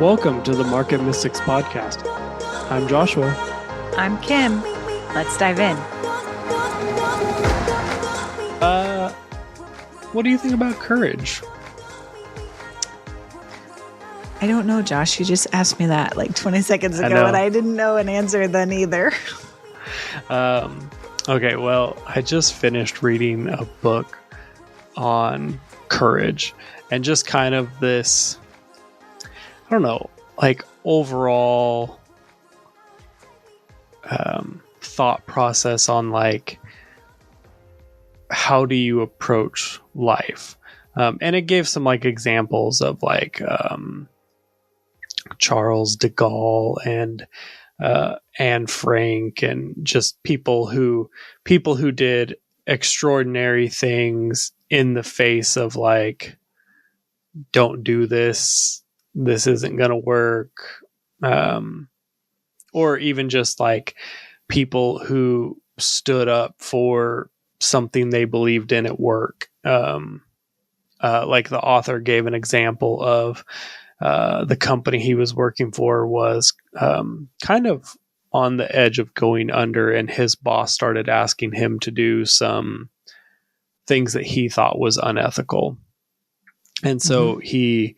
Welcome to the Market Mystics Podcast. I'm Joshua. I'm Kim. Let's dive in. What do you think about courage? I don't know, Josh. You just asked me that like 20 seconds ago, and I didn't know an answer then either. Okay, well, I just finished reading a book on courage and just kind of this, I don't know, like overall thought process on like, how do you approach life? And it gave some like examples of like Charles de Gaulle and Anne Frank and just people who did extraordinary things in the face of like, don't do this isn't going to work. Or even just like people who stood up for something they believed in at work. Like the author gave an example of the company he was working for was kind of on the edge of going under, and his boss started asking him to do some things that he thought was unethical. And so he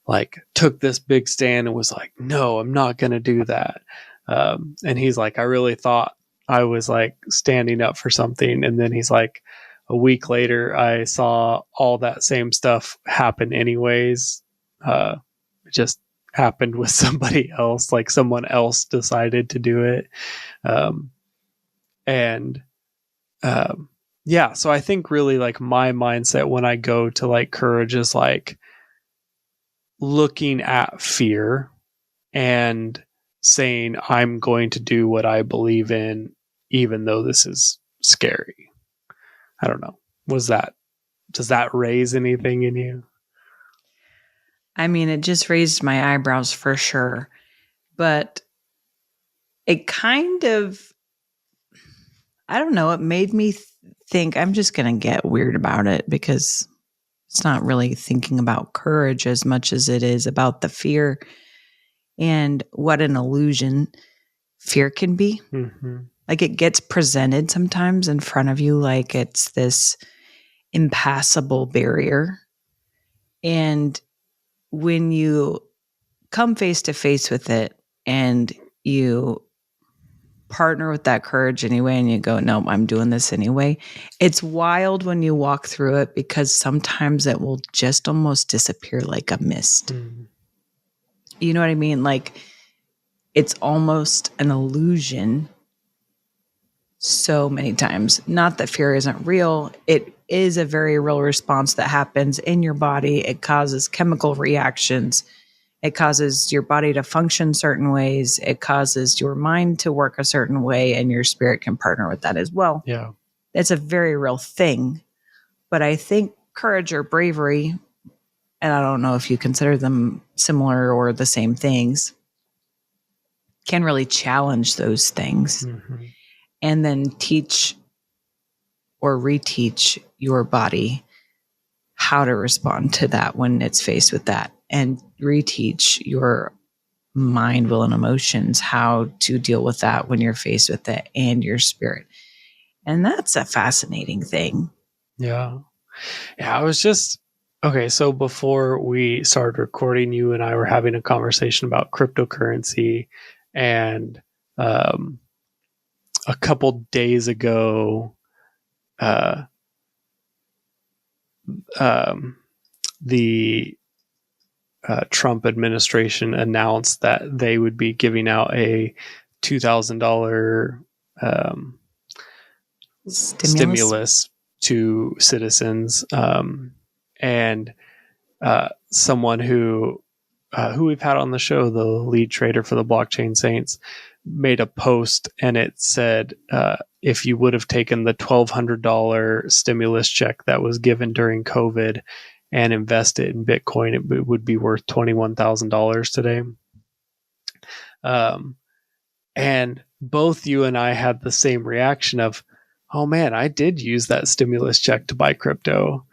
like took this big stand and was like, no, I'm not going to do that. And he's like, I really thought I was like standing up for something. And then he's like, a week later, I saw all that same stuff happen anyways. It just happened with somebody else, like someone else decided to do it. Yeah, so I think really like my mindset when I go to like courage is like looking at fear and saying, I'm going to do what I believe in, even though this is scary. I don't know. Does that raise anything in you? I mean, it just raised my eyebrows for sure. But it kind of, I don't know, it made me think I'm just going to get weird about it, because it's not really thinking about courage as much as it is about the fear and what an illusion fear can be. Mm-hmm. Like it gets presented sometimes in front of you like it's this impassable barrier. And when you come face to face with it and you partner with that courage anyway, and you go, no, I'm doing this anyway. It's wild when you walk through it, because sometimes it will just almost disappear like a mist. Mm-hmm. You know what I mean? Like it's almost an illusion so many times. Not that fear isn't real. It is a very real response that happens in your body. It causes chemical reactions. It causes your body to function certain ways. It causes your mind to work a certain way, and your spirit can partner with that as well. Yeah. It's a very real thing. But I think courage or bravery, and I don't know if you consider them similar or the same things, can really challenge those things. Mm-hmm. And then teach or reteach your body how to respond to that when it's faced with that, and reteach your mind, will, and emotions how to deal with that when you're faced with it, and your spirit. And that's a fascinating thing. Yeah. Yeah. I was just, okay. So before we started recording, you and I were having a conversation about cryptocurrency, and, a couple days ago, the Trump administration announced that they would be giving out a $2,000 stimulus to citizens, and someone who we've had on the show, the lead trader for the Blockchain Saints, made a post, and it said, if you would have taken the $1,200 stimulus check that was given during COVID and invested in Bitcoin, it would be worth $21,000 today. And both you and I had the same reaction of, oh man, I did use that stimulus check to buy crypto,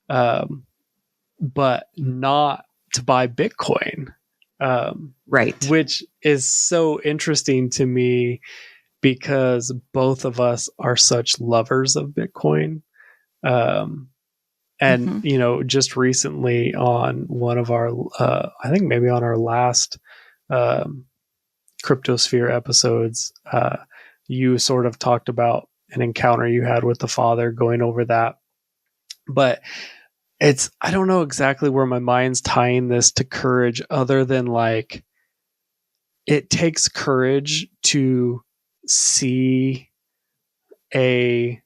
but not to buy Bitcoin. Right. Which is so interesting to me because both of us are such lovers of Bitcoin. And, just recently on one of our, I think maybe on our last Cryptosphere episodes, you sort of talked about an encounter you had with the Father, going over that. But I don't know exactly where my mind's tying this to courage, other than like, it takes courage to see a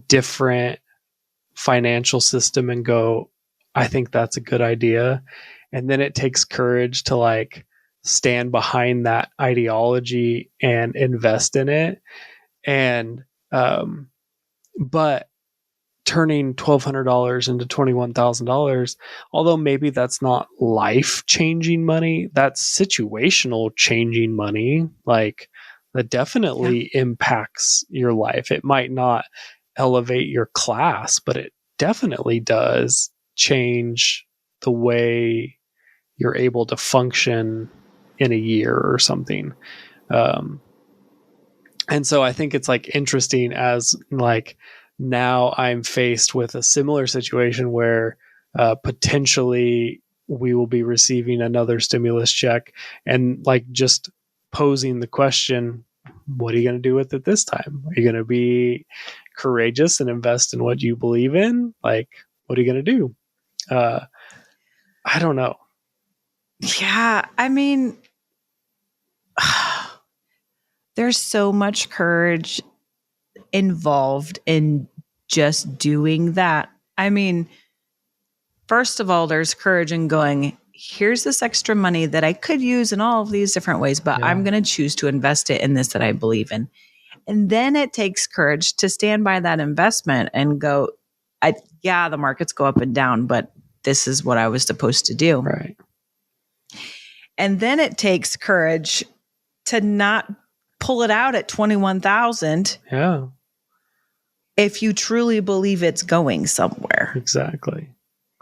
different financial system and go, I think that's a good idea. And then it takes courage to like stand behind that ideology and invest in it. And, but turning $1,200 into $21,000, although maybe that's not life changing money, that's situational changing money. Like, that definitely impacts your life. It might not elevate your class, but it definitely does change the way you're able to function in a year or something. And so I think it's like interesting, as like, now I'm faced with a similar situation where potentially we will be receiving another stimulus check, and like just posing the question, what are you going to do with it this time? Are you going to be courageous and invest in what you believe in? Like, what are you going to do? I don't know. Yeah. I mean, there's so much courage involved in just doing that. I mean, first of all, there's courage in going, here's this extra money that I could use in all of these different ways, but I'm going to choose to invest it in this that I believe in. And then it takes courage to stand by that investment and go, the markets go up and down, but this is what I was supposed to do. Right. And then it takes courage to not pull it out at 21,000. Yeah. If you truly believe it's going somewhere. Exactly.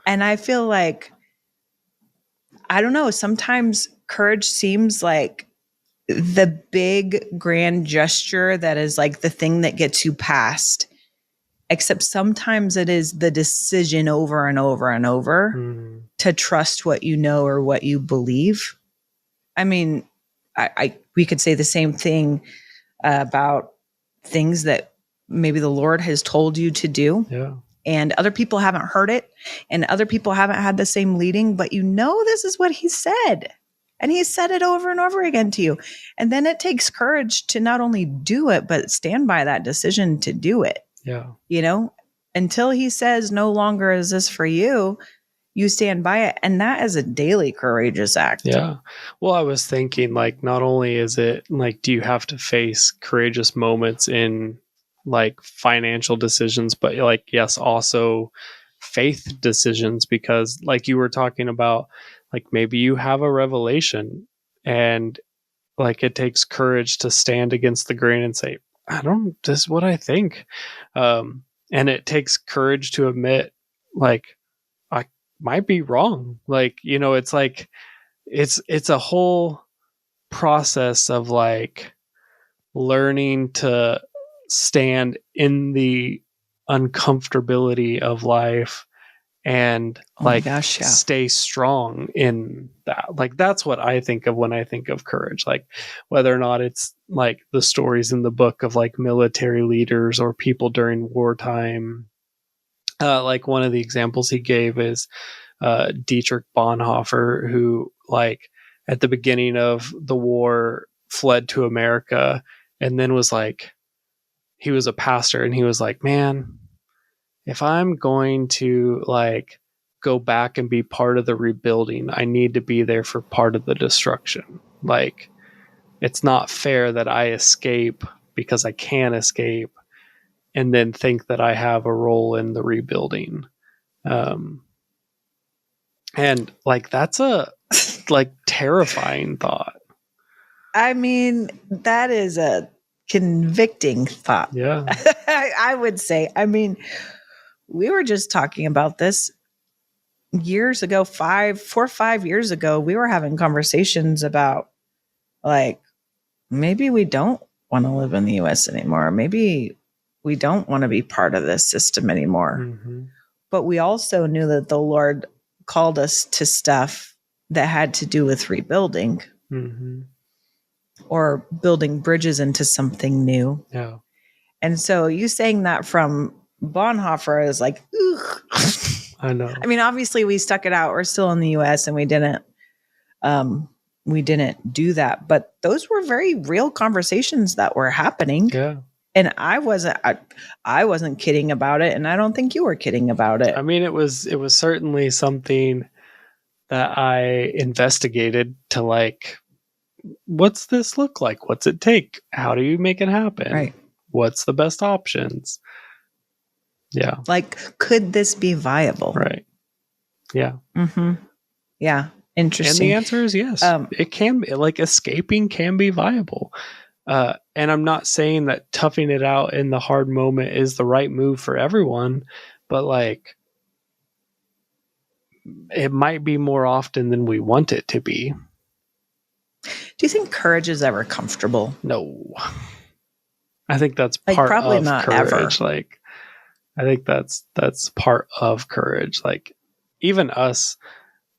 And I feel like, I don't know, sometimes courage seems like the big grand gesture that is like the thing that gets you past, except sometimes it is the decision over and over and over to trust what you know or what you believe. I mean, we could say the same thing about things that maybe the Lord has told you to do. Yeah. And other people haven't heard it, and other people haven't had the same leading, but this is what he said. And he said it over and over again to you. And then it takes courage to not only do it, but stand by that decision to do it. Yeah. Until he says no longer is this for you, you stand by it. And that is a daily courageous act. Yeah. Well, I was thinking, like, not only is it like, do you have to face courageous moments in like financial decisions, but like, yes, also faith decisions, because like you were talking about, like maybe you have a revelation and like it takes courage to stand against the grain and say, this is what I think. And it takes courage to admit, like, I might be wrong. Like, it's like, it's a whole process of like learning to stand in the uncomfortability of life and stay strong in that. Like, that's what I think of when I think of courage. Like, whether or not it's like the stories in the book of like military leaders or people during wartime. Like, one of the examples he gave is Dietrich Bonhoeffer, who like at the beginning of the war fled to America, and then was like, he was a pastor, and he was like, man, if I'm going to like go back and be part of the rebuilding, I need to be there for part of the destruction. Like, it's not fair that I escape because I can escape and then think that I have a role in the rebuilding. And like, that's a like terrifying thought. I mean, that is a convicting thought. Yeah. I would say. I mean, we were just talking about this. years ago, 5 years ago, we were having conversations about like, maybe we don't want to live in the US anymore. Maybe we don't want to be part of this system anymore. Mm-hmm. But we also knew that the Lord called us to stuff that had to do with rebuilding Mm-hmm. or building bridges into something new. Yeah. And so you saying that from Bonhoeffer is like, ugh. I know. I mean, obviously we stuck it out. We're still in the US and we didn't do that. But those were very real conversations that were happening. Yeah. And I wasn't kidding about it. And I don't think you were kidding about it. I mean, it was certainly something that I investigated to like, what's this look like? What's it take? How do you make it happen? Right. What's the best options? Yeah. Like, could this be viable? Right. Yeah. Mm-hmm. Yeah. Interesting. And the answer is yes. It can be, like, escaping can be viable. And I'm not saying that toughing it out in the hard moment is the right move for everyone, but like, it might be more often than we want it to be. Do you think courage is ever comfortable? No. I think that's like, part probably of not courage. ever. Like, I think that's part of courage. Like, even us,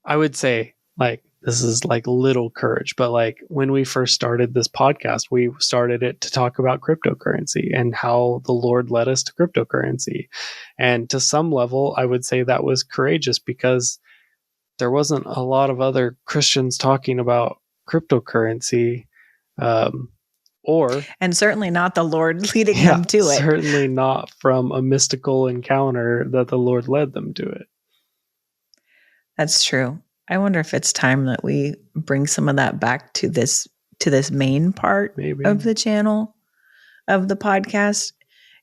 I would say, like, this is like little courage, but like when we first started this podcast, we started it to talk about cryptocurrency and how the Lord led us to cryptocurrency. And to some level, I would say that was courageous because there wasn't a lot of other Christians talking about cryptocurrency, and certainly not the Lord leading them to it. Certainly not from a mystical encounter that the Lord led them to it. That's true. I wonder if it's time that we bring some of that back to this main part of the channel, of the podcast,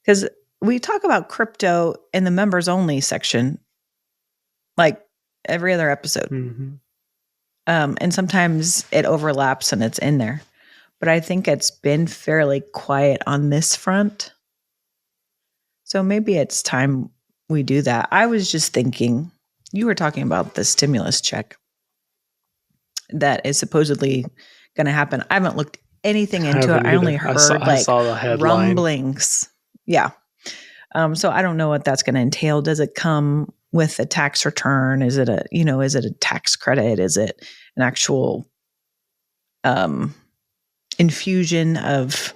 because we talk about crypto in the members only section, like every other episode. Mm-hmm. And sometimes it overlaps and it's in there, but I think it's been fairly quiet on this front. So maybe it's time we do that. I was just thinking, you were talking about the stimulus check that is supposedly going to happen. I haven't looked anything into it. I only heard I saw the headline. Rumblings. Yeah. So I don't know what that's going to entail. Does it come with a tax return? Is it a tax credit? Is it an actual infusion of,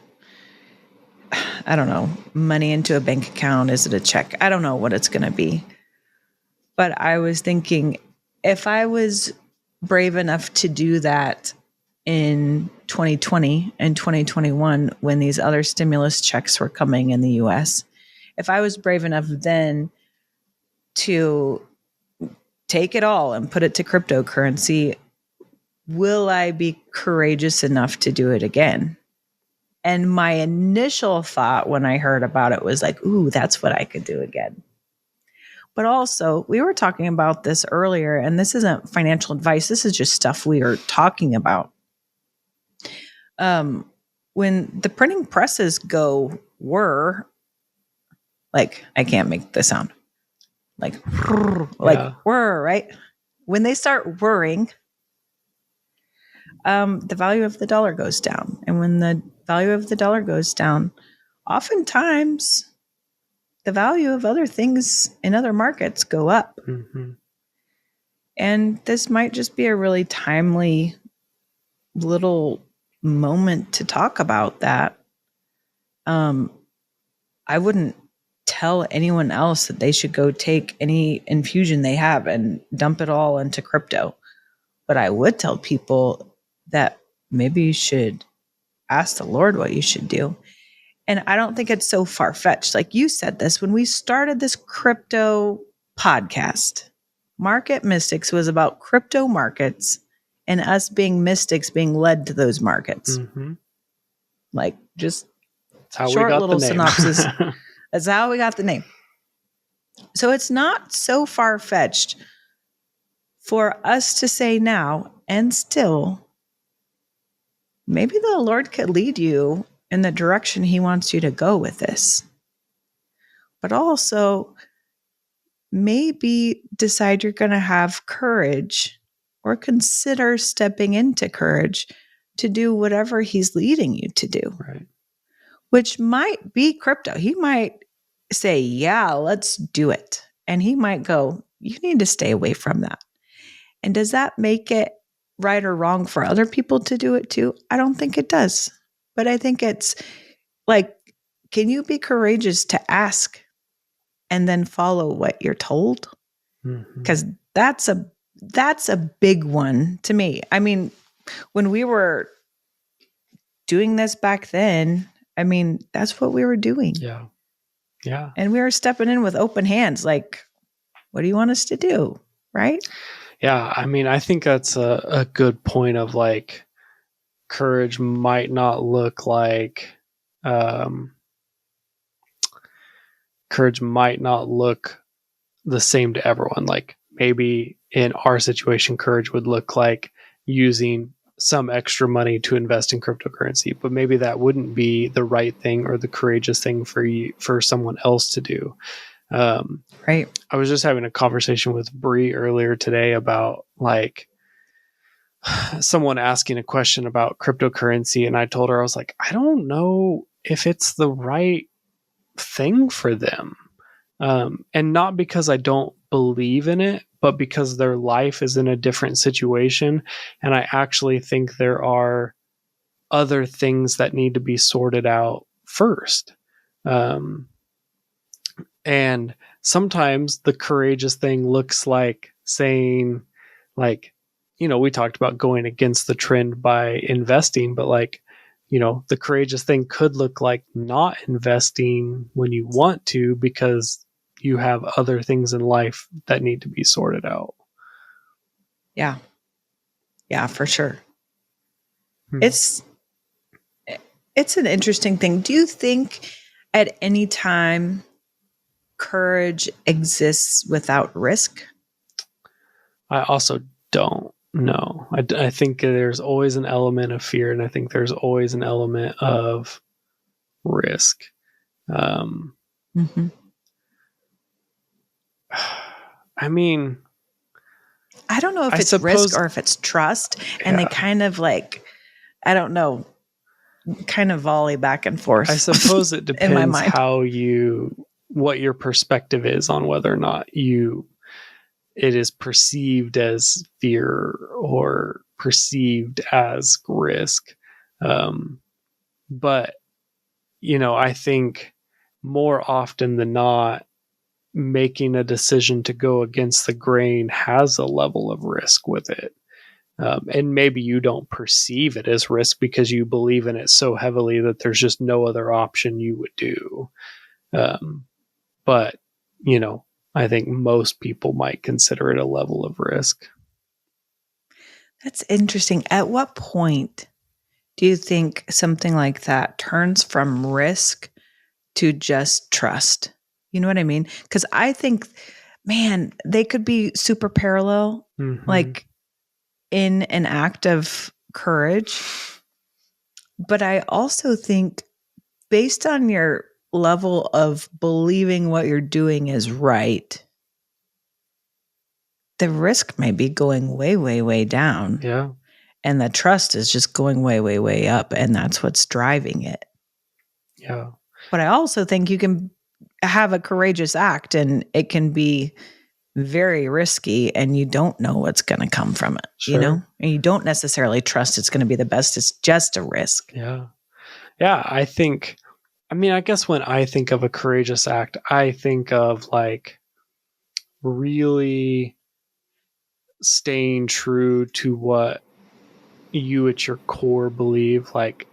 I don't know, money into a bank account? Is it a check? I don't know what it's going to be. But I was thinking, if I was brave enough to do that in 2020 and 2021, when these other stimulus checks were coming in the US, if I was brave enough then to take it all and put it to cryptocurrency, will I be courageous enough to do it again? And my initial thought when I heard about it was like, ooh, that's what I could do again. But also, we were talking about this earlier, and this isn't financial advice. This is just stuff we are talking about. When the printing presses were, like, I can't make the sound. Like, whir, right? When they start whirring, the value of the dollar goes down. And when the value of the dollar goes down, oftentimes the value of other things in other markets go up. Mm-hmm. And this might just be a really timely little moment to talk about that. I wouldn't tell anyone else that they should go take any infusion they have and dump it all into crypto. But I would tell people that maybe you should ask the Lord what you should do. And I don't think it's so far-fetched. Like you said this, when we started this crypto podcast, Market Mystics was about crypto markets and us being mystics being led to those markets. Mm-hmm. Like, just how short we got little the name. synopsis. That's how we got the name. So it's not so far-fetched for us to say now, and still, maybe the Lord could lead you in the direction he wants you to go with this. But also, maybe decide you're going to have courage or consider stepping into courage to do whatever he's leading you to do. Right. Which might be crypto. He might say, yeah, let's do it. And he might go, you need to stay away from that. And does that make it right or wrong for other people to do it too? I don't think it does. But I think it's like, can you be courageous to ask and then follow what you're told? Because that's a big one to me. I mean, when we were doing this back then, I mean, that's what we were doing. Yeah. Yeah. And we were stepping in with open hands. Like, what do you want us to do? Right? Yeah. I mean, I think that's a good point of like, courage might not look like, courage might not look the same to everyone. Like maybe in our situation, courage would look like using some extra money to invest in cryptocurrency, but maybe that wouldn't be the right thing or the courageous thing for you, for someone else to do. Right. I was just having a conversation with Bree earlier today about like someone asking a question about cryptocurrency. And I told her, I was like, I don't know if it's the right thing for them. And not because I don't believe in it, but because their life is in a different situation. And I actually think there are other things that need to be sorted out first. And sometimes the courageous thing looks like saying, like, you know, we talked about going against the trend by investing, but like, you know, the courageous thing could look like not investing when you want to because you have other things in life that need to be sorted out. Yeah. Yeah, for sure. It's an interesting thing. Do you think at any time courage exists without risk? I also don't know. I think there's always an element of fear, and I think there's always an element of risk. I mean, I don't know if it's risk or if it's trust. And they kind of like, I don't know, kind of volley back and forth. I suppose it depends what your perspective is on whether or not it is perceived as fear or perceived as risk. But, you know, I think more often than not, making a decision to go against the grain has a level of risk with it. And maybe you don't perceive it as risk because you believe in it so heavily that there's just no other option you would do. But, you know, I think most people might consider it a level of risk. That's interesting. At what point do you think something like that turns from risk to just trust? You know what I mean? Because I think, man, they could be super parallel, like in an act of courage. But I also think based on your level of believing what you're doing is right, the risk may be going way, way, way down. Yeah. And the trust is just going way, way, way up. And that's what's driving it. Yeah. But I also think you can have a courageous act and it can be very risky and you don't know what's going to come from it, you know, and you don't necessarily trust it's going to be the best. It's just a risk. Yeah. Yeah. I guess when I think of a courageous act, I think of like really staying true to what you at your core believe, like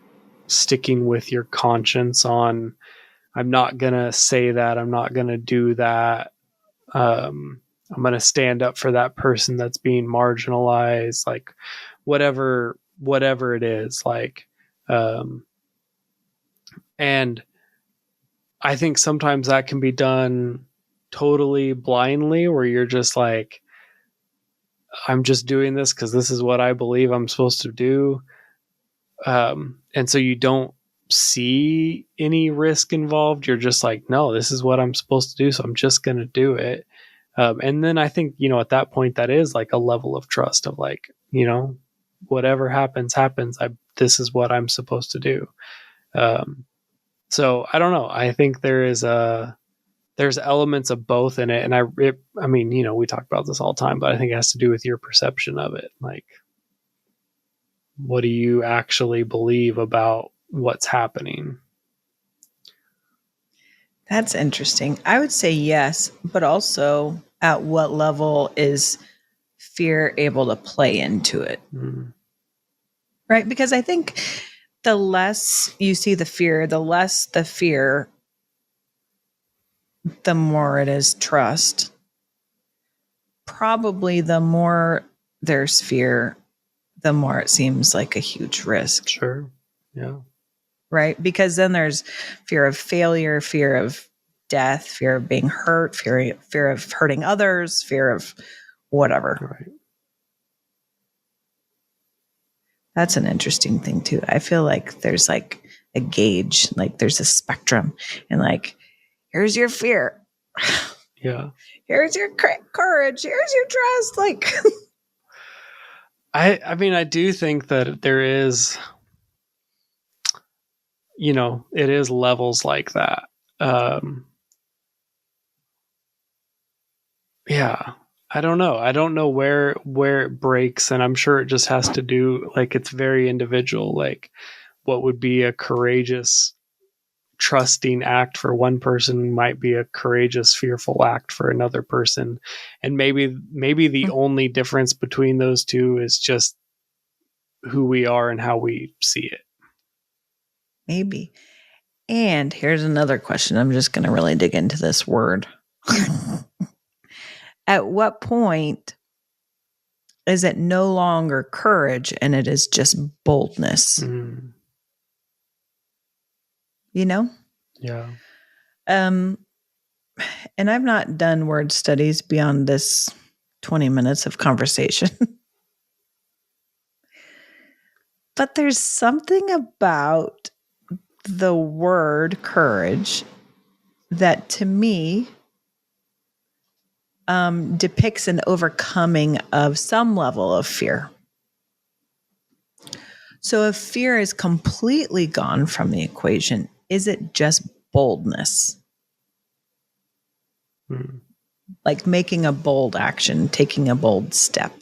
sticking with your conscience on, I'm not going to say that. I'm not going to do that. I'm going to stand up for that person that's being marginalized, like whatever it is, like, and I think sometimes that can be done totally blindly where you're just like, I'm just doing this because this is what I believe I'm supposed to do. And so you don't see any risk involved. You're just like, no, this is what I'm supposed to do. So I'm just going to do it. And then I think, at that point, that is like a level of trust of like, whatever happens. This is what I'm supposed to do. So I don't know. I think there's elements of both in it. And we talk about this all the time, but I think it has to do with your perception of it. Like, what do you actually believe about what's happening? That's interesting. I would say yes, but also at what level is fear able to play into it? Right? Because I think the less you see the fear, the less the fear, the more it is trust. Probably the more there's fear, the more it seems like a huge risk. Sure. Yeah. Right? Because then there's fear of failure, fear of death, fear of being hurt, fear of hurting others, fear of whatever. Right. That's an interesting thing too. I feel like there's like a gauge, like there's a spectrum, and like, here's your fear. Yeah. Here's your courage. Here's your trust. Like, I do think that there is, it is levels like that. Yeah. I don't know. I don't know where it breaks, and I'm sure it just has to do, like, it's very individual. Like, what would be a courageous, trusting act for one person might be a courageous, fearful act for another person. And maybe the only difference between those two is just who we are and how we see it. Maybe. And here's another question. I'm just going to really dig into this word. At what point is it no longer courage and it is just boldness? Yeah. And I've not done word studies beyond this 20 minutes of conversation. But there's something about the word courage that to me depicts an overcoming of some level of fear. So if fear is completely gone from the equation, is it just boldness? Like making a bold action, taking a bold step.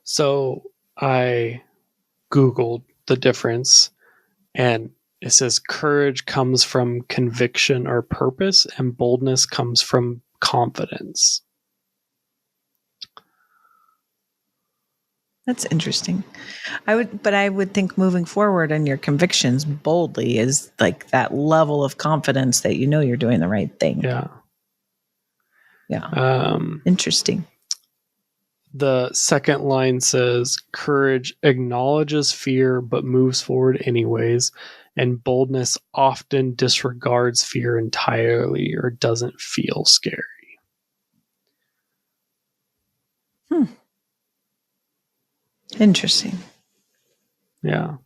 So I Googled the difference, and it says courage comes from conviction or purpose, and boldness comes from confidence. That's interesting. I would think moving forward in your convictions boldly is like that level of confidence that you know you're doing the right thing. Yeah. Yeah. Interesting. The second line says courage acknowledges fear but moves forward anyways, and boldness often disregards fear entirely or doesn't feel scary. Interesting. Yeah.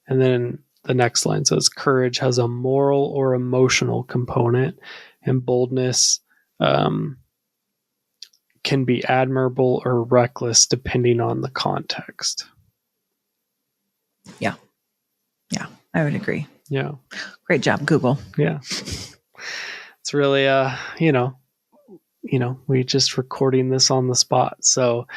And then the next line says courage has a moral or emotional component, and boldness can be admirable or reckless depending on the context. Yeah. Yeah, I would agree. Yeah. Great job, Google. Yeah. It's really, we just recording this on the spot. So,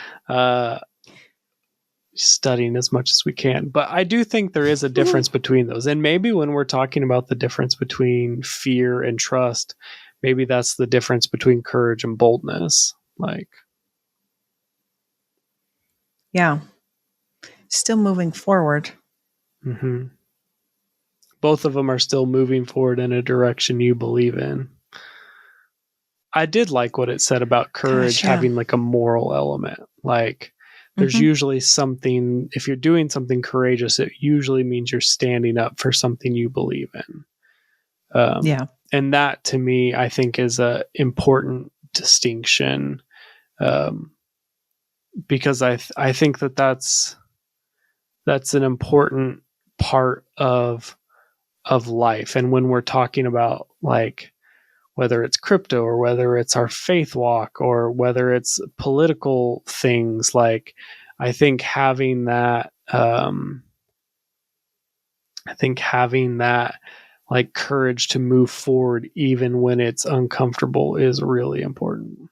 studying as much as we can. But I do think there is a difference between those. And maybe when we're talking about the difference between fear and trust, maybe that's the difference between courage and boldness. Like, yeah. Still moving forward. Mm-hmm. Both of them are still moving forward in a direction you believe in. I did like what it said about courage having like a moral element. Like, there's usually something, if you're doing something courageous, it usually means you're standing up for something you believe in. And that to me, I think is a important distinction. Because I think that's an important part of life. And when we're talking about like whether it's crypto or whether it's our faith walk or whether it's political things. Like, I think having that, like courage to move forward even when it's uncomfortable is really important.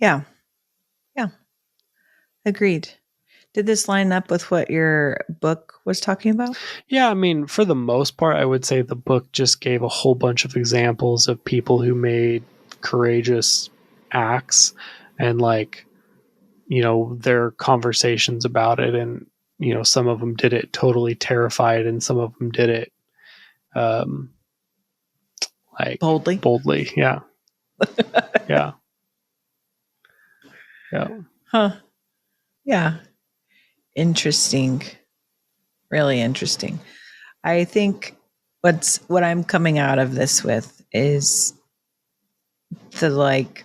Yeah. Agreed. Did this line up with what your book was talking about? Yeah, I mean, for the most part, I would say the book just gave a whole bunch of examples of people who made courageous acts and, like, you know, their conversations about it. And, you know, some of them did it totally terrified and some of them did it like boldly. Yeah. Yeah. Yeah. Huh. Yeah. Interesting. Really interesting. I think what I'm coming out of this with is the like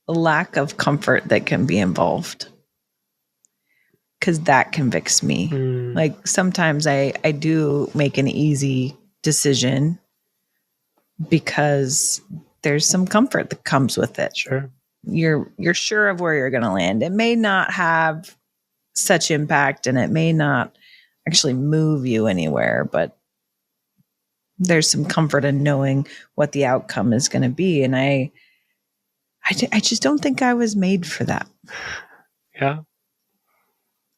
lack of comfort that can be involved. 'Cause that convicts me. Like sometimes I do make an easy decision because there's some comfort that comes with it. Sure. You're sure of where you're going to land. It may not have such impact and it may not actually move you anywhere, but there's some comfort in knowing what the outcome is going to be. And I just don't think I was made for that. Yeah.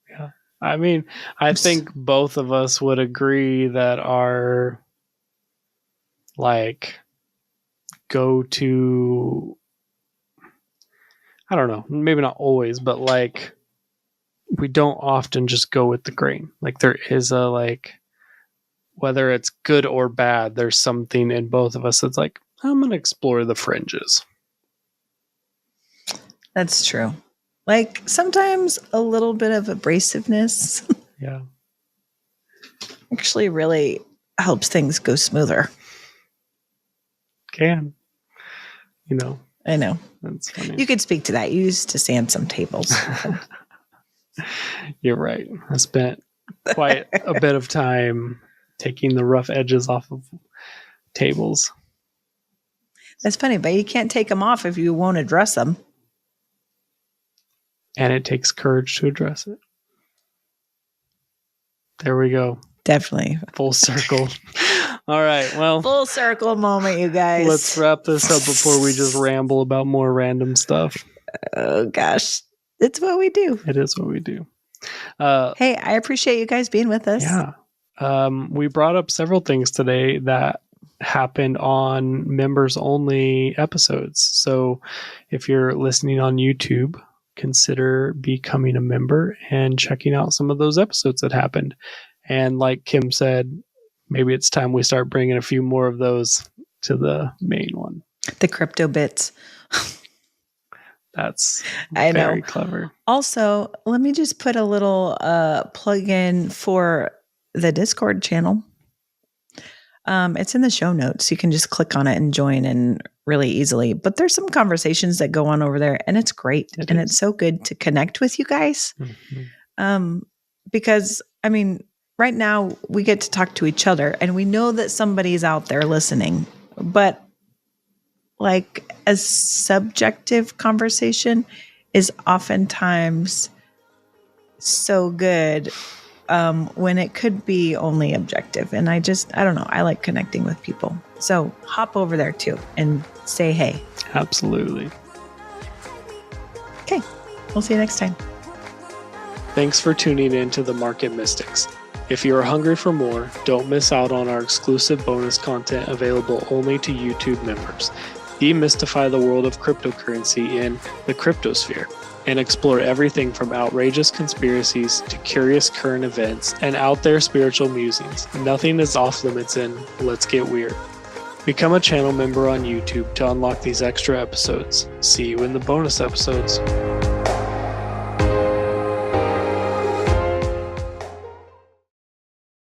Yeah. I mean, I think both of us would agree that our like go to, I don't know, maybe not always, but like we don't often just go with the grain. Like there is a like, whether it's good or bad, there's something in both of us that's like, I'm going to explore the fringes. That's true. Like sometimes a little bit of abrasiveness. Yeah. Actually really helps things go smoother. Can. You know. I know. That's funny. You could speak to that. You used to sand some tables. You're right. I spent quite a bit of time taking the rough edges off of tables. That's funny, but you can't take them off if you won't address them. And it takes courage to address it. There we go. Definitely. Full circle. All right. Well, full circle moment, you guys. Let's wrap this up before we just ramble about more random stuff. Oh, gosh. It's what we do. It is what we do. Hey, I appreciate you guys being with us. Yeah. We brought up several things today that happened on members only episodes. So if you're listening on YouTube, consider becoming a member and checking out some of those episodes that happened. And like Kim said, maybe it's time we start bringing a few more of those to the main one. The crypto bits. That's very clever. Also, let me just put a little plug in for the Discord channel. It's in the show notes. You can just click on it and join in really easily. But there's some conversations that go on over there, and it's great. It's so good to connect with you guys. Mm-hmm. Because, I mean, right now we get to talk to each other, and we know that somebody's out there listening. But like a subjective conversation is oftentimes so good when it could be only objective. And I don't know. I like connecting with people. So hop over there too and say hey. Absolutely. Okay. We'll see you next time. Thanks for tuning in to the Market Mystics. If you are hungry for more, don't miss out on our exclusive bonus content available only to YouTube members. Demystify the world of cryptocurrency in the cryptosphere and explore everything from outrageous conspiracies to curious current events and out there spiritual musings. Nothing is off limits in Let's Get Weird. Become a channel member on YouTube to unlock these extra episodes. See you in the bonus episodes.